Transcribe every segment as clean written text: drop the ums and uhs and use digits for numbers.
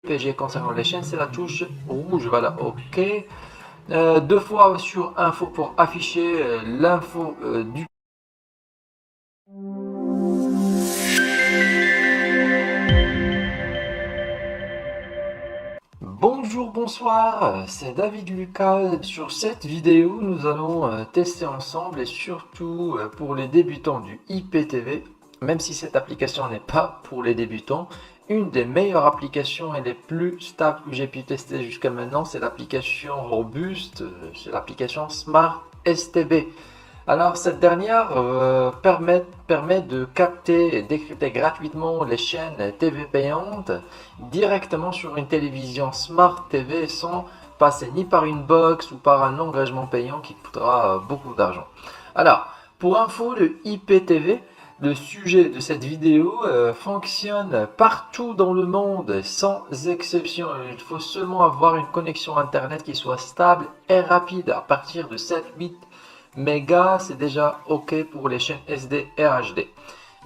PG concernant les chaînes, c'est la touche rouge. Voilà, ok. Deux fois sur info pour afficher l'info du. Bonjour, bonsoir, c'est David Lucas. Sur cette vidéo, nous allons tester ensemble et surtout pour les débutants du IPTV, même si cette application n'est pas pour les débutants, une des meilleures applications et les plus stables que j'ai pu tester jusqu'à maintenant, c'est l'application robuste, c'est l'application Smart STB. Alors, cette dernière permet de capter et décrypter gratuitement les chaînes TV payantes directement sur une télévision Smart TV sans passer ni par une box ou par un engagement payant qui coûtera beaucoup d'argent. Alors, pour info, le IPTV, le sujet de cette vidéo, fonctionne partout dans le monde sans exception. Il faut seulement avoir une connexion internet qui soit stable et rapide à partir de 7-8 mégas, c'est déjà ok pour les chaînes SD et HD.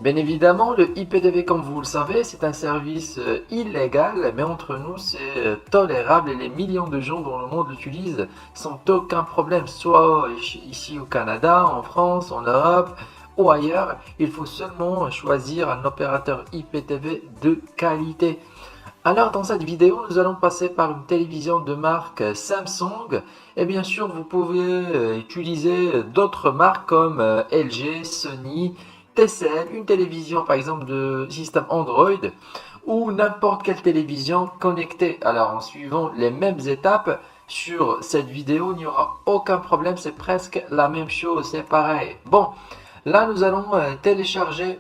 Bien évidemment, le IPTV, comme vous le savez, c'est un service illégal, mais entre nous, c'est tolérable et les millions de gens dans le monde l'utilisent sans aucun problème, soit ici au Canada, en France, en Europe ou ailleurs. Il faut seulement choisir un opérateur IPTV de qualité. Alors dans cette vidéo, nous allons passer par une télévision de marque Samsung et bien sûr vous pouvez utiliser d'autres marques comme LG, Sony, TCL, une télévision par exemple de système Android ou n'importe quelle télévision connectée. Alors en suivant les mêmes étapes sur cette vidéo, il n'y aura aucun problème, c'est presque la même chose, c'est pareil. Bon, là nous allons télécharger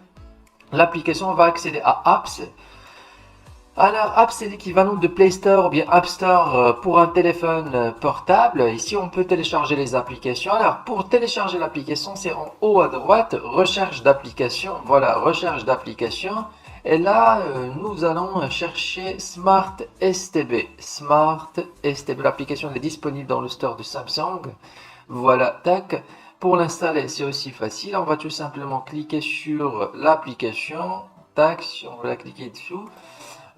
l'application, on va accéder à Apps. Alors, App, c'est l'équivalent de Play Store ou bien App Store pour un téléphone portable. Ici, on peut télécharger les applications. Alors, pour télécharger l'application, c'est en haut à droite, recherche d'application. Voilà, recherche d'application. Et là, nous allons chercher Smart STB. Smart STB, l'application est disponible dans le store de Samsung. Voilà, tac. Pour l'installer, c'est aussi facile. On va tout simplement cliquer sur l'application. Tac, si on va cliquer dessous.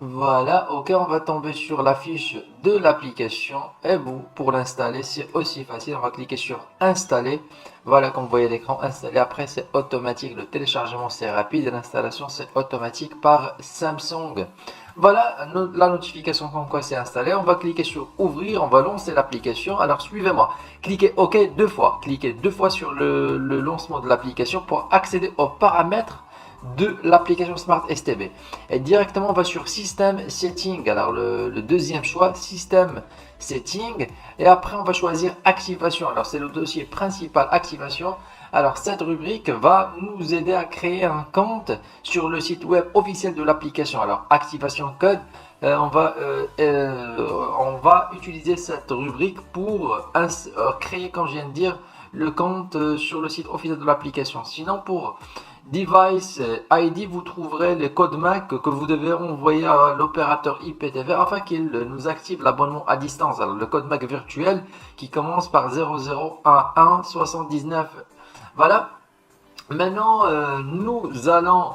Voilà, ok, on va tomber sur la fiche de l'application et vous, pour l'installer, c'est aussi facile. On va cliquer sur installer. Voilà, comme vous voyez l'écran installé. Après, c'est automatique. Le téléchargement, c'est rapide et l'installation, c'est automatique par Samsung. Voilà la notification comme quoi c'est installé. On va cliquer sur ouvrir. On va lancer l'application. Alors, suivez-moi. Cliquez OK deux fois. Cliquez deux fois sur le lancement de l'application pour accéder aux paramètres de l'application Smart STB. Et directement on va sur System Setting. Alors le deuxième choix, System Setting, et après on va choisir Activation. Alors c'est le dossier principal, Activation. Alors cette rubrique va nous aider à créer un compte sur le site web officiel de l'application. Alors Activation Code, on va utiliser cette rubrique pour créer, comme je viens de dire, le compte sur le site officiel de l'application. Sinon, pour Device ID, vous trouverez les codes MAC que vous devez envoyer à l'opérateur IPTV afin qu'il nous active l'abonnement à distance. Alors, le code MAC virtuel qui commence par 001179. Voilà. Maintenant, nous allons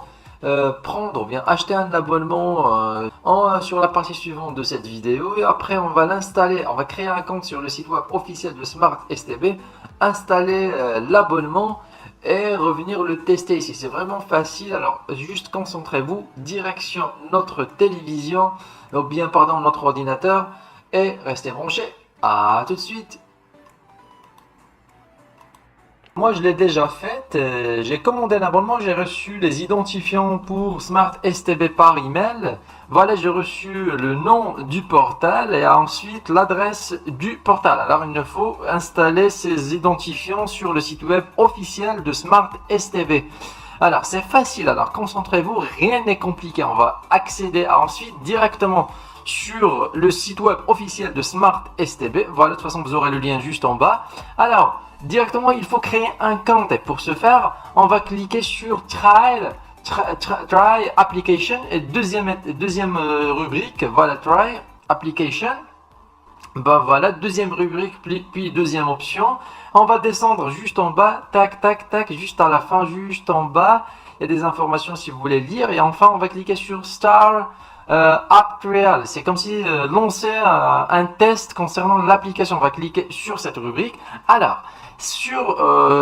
prendre ou bien acheter un abonnement sur la partie suivante de cette vidéo, et après on va l'installer. On va créer un compte sur le site web officiel de Smart STB, installer l'abonnement et revenir le tester ici. C'est vraiment facile. Alors juste concentrez-vous, direction notre télévision ou bien pardon notre ordinateur et restez branchés. À tout de suite. Moi, je l'ai déjà fait. J'ai commandé un abonnement, j'ai reçu les identifiants pour Smart STB par email. Voilà, j'ai reçu le nom du portal et ensuite l'adresse du portal. Alors, il faut installer ces identifiants sur le site web officiel de Smart STB. Alors, c'est facile. Alors, concentrez-vous, rien n'est compliqué. On va accéder ensuite directement sur le site web officiel de Smart STB. Voilà, de toute façon, vous aurez le lien juste en bas. Alors, directement, il faut créer un compte et pour ce faire, on va cliquer sur Try Application et deuxième rubrique, voilà, Try Application. Ben voilà, deuxième rubrique, puis deuxième option. On va descendre juste en bas, tac, tac, tac, juste à la fin, juste en bas. Il y a des informations si vous voulez lire. Et enfin, on va cliquer sur Start App Trial, c'est comme si lancer un test concernant l'application. On va cliquer sur cette rubrique. Alors, sur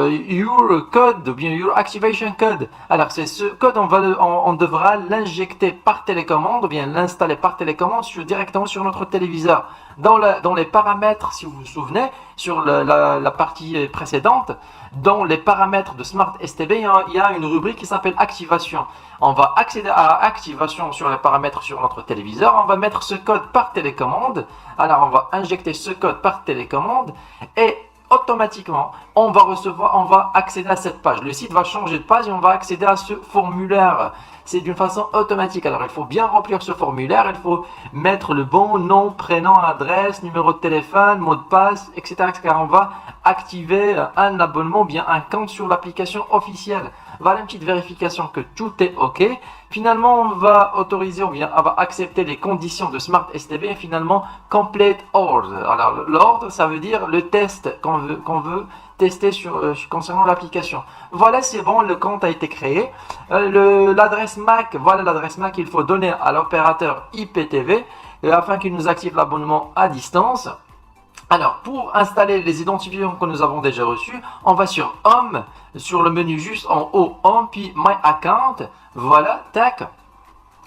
Your Code ou bien Your Activation Code. Alors, c'est ce code, on devra l'injecter par télécommande ou bien l'installer par télécommande directement sur notre téléviseur. Dans les paramètres, si vous vous souvenez, sur la partie précédente, dans les paramètres de Smart STB, il y a une rubrique qui s'appelle Activation. On va accéder à Activation sur les paramètres sur notre téléviseur. On va mettre ce code par télécommande. Alors, on va injecter ce code par télécommande et automatiquement, on va accéder à cette page. Le site va changer de page et on va accéder à ce formulaire. C'est d'une façon automatique. Alors, il faut bien remplir ce formulaire. Il faut mettre le bon nom, prénom, adresse, numéro de téléphone, mot de passe, etc. etc. On va activer un abonnement, bien un compte sur l'application officielle. Voilà une petite vérification que tout est OK. Finalement, on va autoriser ou bien on va accepter les conditions de Smart STB et finalement Complete Order. Alors, l'ordre, ça veut dire le test qu'on veut tester concernant l'application. Voilà, c'est bon, le compte a été créé. L'adresse MAC, voilà l'adresse MAC qu'il faut donner à l'opérateur IPTV afin qu'il nous active l'abonnement à distance. Alors, pour installer les identifiants que nous avons déjà reçus, on va sur Home, sur le menu juste en haut, Home, puis My Account. Voilà, tac.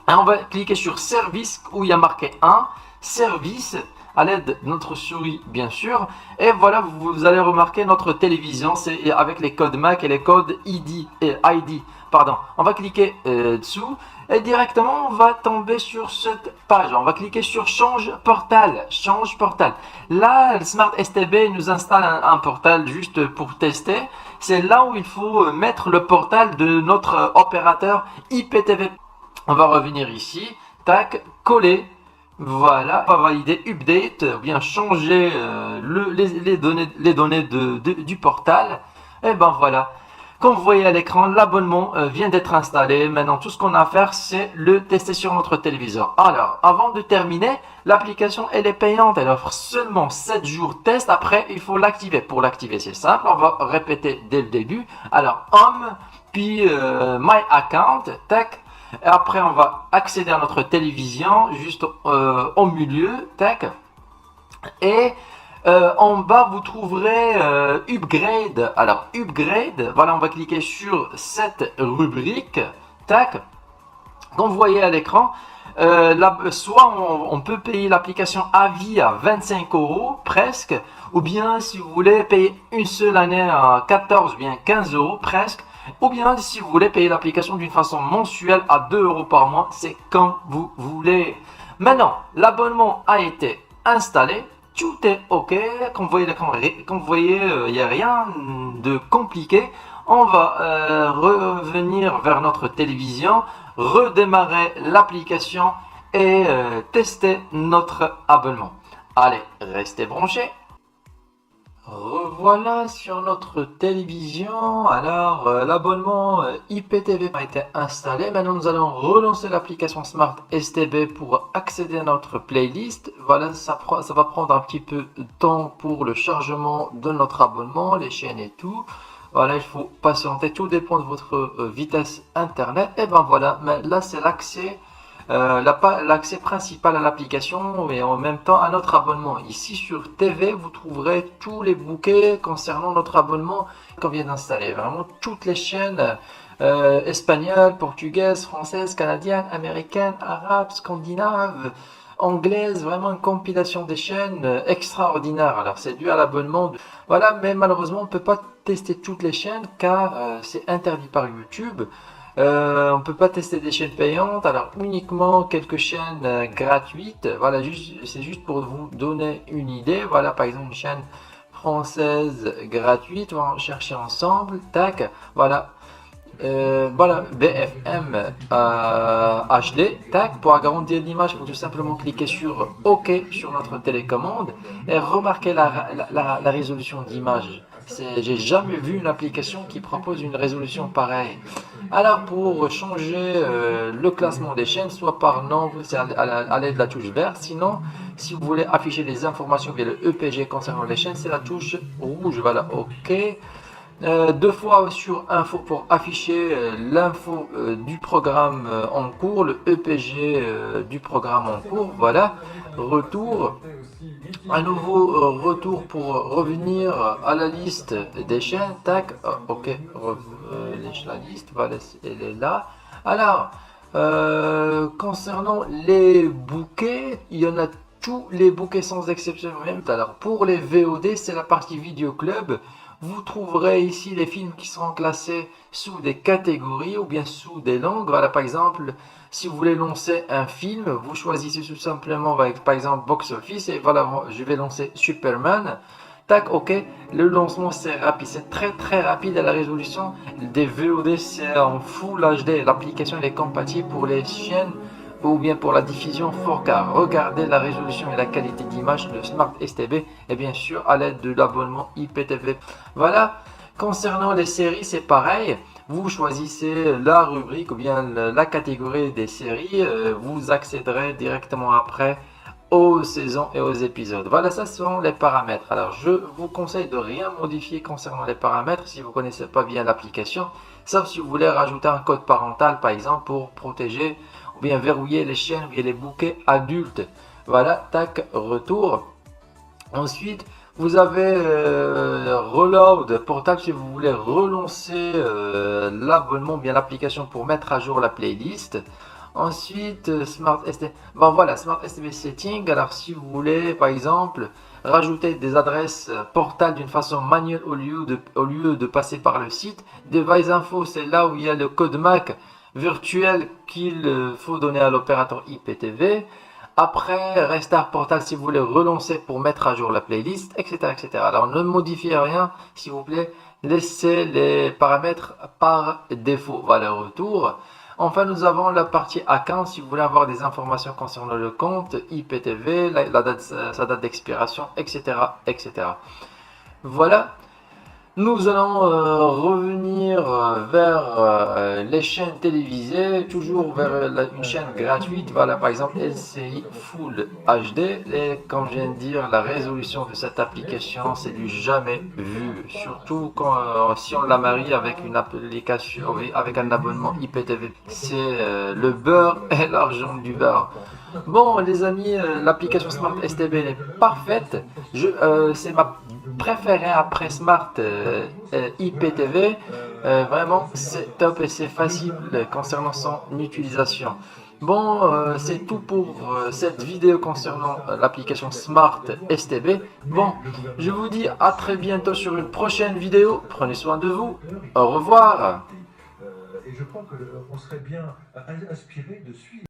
Et on va cliquer sur Service où il y a marqué 1, Service, à l'aide de notre souris, bien sûr. Et voilà, vous allez remarquer notre télévision, c'est avec les codes MAC et les codes ID. Pardon. On va cliquer dessous. Et directement, on va tomber sur cette page. On va cliquer sur Change portal. Change portal. Là, le Smart STB nous installe un portal juste pour tester. C'est là où il faut mettre le portal de notre opérateur IPTV. On va revenir ici. Tac, coller. Voilà. On va valider Update. Ou bien changer les données du portal. Et ben voilà. Comme vous voyez à l'écran, l'abonnement vient d'être installé. Maintenant, tout ce qu'on a à faire, c'est le tester sur notre téléviseur. Alors, avant de terminer, l'application, elle est payante. Elle offre seulement 7 jours test. Après, il faut l'activer. Pour l'activer, c'est simple. On va répéter dès le début. Alors, Home, puis My Account, tac. Et après, on va accéder à notre télévision, juste au milieu, tac. Et en bas, vous trouverez Upgrade. Alors, Upgrade, voilà, on va cliquer sur cette rubrique. Tac. Comme vous voyez à l'écran, soit on peut payer l'application à vie à 25 € presque, ou bien si vous voulez payer une seule année à 14 ou bien 15 € presque, ou bien si vous voulez payer l'application d'une façon mensuelle à 2 € par mois, c'est comme vous voulez. Maintenant, l'abonnement a été installé. Tout est OK, comme vous voyez, il n'y a rien de compliqué. On va revenir vers notre télévision, redémarrer l'application et tester notre abonnement. Allez, restez branchés. Revoilà sur notre télévision. Alors, l'abonnement IPTV a été installé. Maintenant, nous allons relancer l'application Smart STB pour accéder à notre playlist. Voilà, ça va prendre un petit peu de temps pour le chargement de notre abonnement, les chaînes et tout. Voilà, il faut patienter. Tout dépend de votre vitesse internet. Et ben voilà, mais là, c'est l'accès. L'accès principal à l'application et en même temps à notre abonnement. Ici sur TV, vous trouverez tous les bouquets concernant notre abonnement qu'on vient d'installer. Vraiment toutes les chaînes espagnoles, portugaises, françaises, canadiennes, américaines, arabes, scandinaves, anglaises. Vraiment une compilation des chaînes extraordinaire. Alors c'est dû à l'abonnement. Voilà, mais malheureusement on ne peut pas tester toutes les chaînes car c'est interdit par YouTube. On peut pas tester des chaînes payantes, alors uniquement quelques chaînes gratuites. Voilà, c'est juste pour vous donner une idée. Voilà, par exemple une chaîne française gratuite. On va chercher ensemble. Tac. Voilà. Voilà, BFM HD. Tac. Pour agrandir l'image, il faut tout simplement cliquer sur OK sur notre télécommande et remarquer la résolution d'image. J'ai jamais vu une application qui propose une résolution pareille. Alors pour changer le classement des chaînes, soit par nom, c'est à l'aide de la touche verte. Sinon, si vous voulez afficher les informations via le EPG concernant les chaînes, c'est la touche rouge. Voilà, OK. deux fois sur info pour afficher l'info du programme en cours, le EPG du programme en cours, voilà, retour, à nouveau retour pour revenir à la liste des chaînes, tac, ok, la liste, voilà, elle est là. Alors, concernant les bouquets, il y en a tous les bouquets sans exception même. Alors pour les VOD, c'est la partie vidéo club. Vous trouverez ici les films qui seront classés sous des catégories ou bien sous des langues. Voilà, par exemple, si vous voulez lancer un film, vous choisissez tout simplement avec, par exemple, Box Office et voilà, je vais lancer Superman. Tac, ok, le lancement c'est rapide, c'est très rapide à la résolution des VOD, c'est en Full HD, l'application est compatible pour les chaînes ou bien pour la diffusion 4K. Regardez la résolution et la qualité d'image de Smart STB et bien sûr à l'aide de l'abonnement IPTV. Voilà, concernant les séries c'est pareil, vous choisissez la rubrique ou bien la catégorie des séries, vous accéderez directement après aux saisons et aux épisodes. Voilà, ça sont les paramètres. Alors, je vous conseille de rien modifier concernant les paramètres si vous connaissez pas bien l'application, sauf si vous voulez rajouter un code parental, par exemple, pour protéger ou bien verrouiller les chaînes ou bien les bouquets adultes. Voilà, tac, retour. Ensuite, vous avez Reload portable si vous voulez relancer l'abonnement, bien l'application pour mettre à jour la playlist. Ensuite, Smart STB. Bon voilà, Smart STB Setting. Alors si vous voulez, par exemple, rajouter des adresses portales d'une façon manuelle au lieu de passer par le site. Device Info, c'est là où il y a le code MAC virtuel qu'il faut donner à l'opérateur IPTV. Après, Restart Portal si vous voulez relancer pour mettre à jour la playlist, etc. etc. Alors ne modifiez rien, s'il vous plaît. Laissez les paramètres par défaut. Voilà, retour. Enfin, nous avons la partie account si vous voulez avoir des informations concernant le compte, IPTV, sa date d'expiration, etc., etc. Voilà. Nous allons revenir vers les chaînes télévisées, toujours vers une chaîne gratuite, voilà par exemple LCI Full HD, et comme je viens de dire, la résolution de cette application c'est du jamais vu, surtout quand, si on la marie avec une application, avec un abonnement IPTV, c'est le beurre et l'argent du beurre. Bon les amis, l'application Smart STB elle est parfaite, c'est ma préférée après Smart IPTV, vraiment c'est top et c'est facile concernant son utilisation. Bon, c'est tout pour cette vidéo concernant l'application Smart STB. Bon, je vous dis à très bientôt sur une prochaine vidéo. Prenez soin de vous. Au revoir. Et je crois qu'on serait bien inspiré de suivre.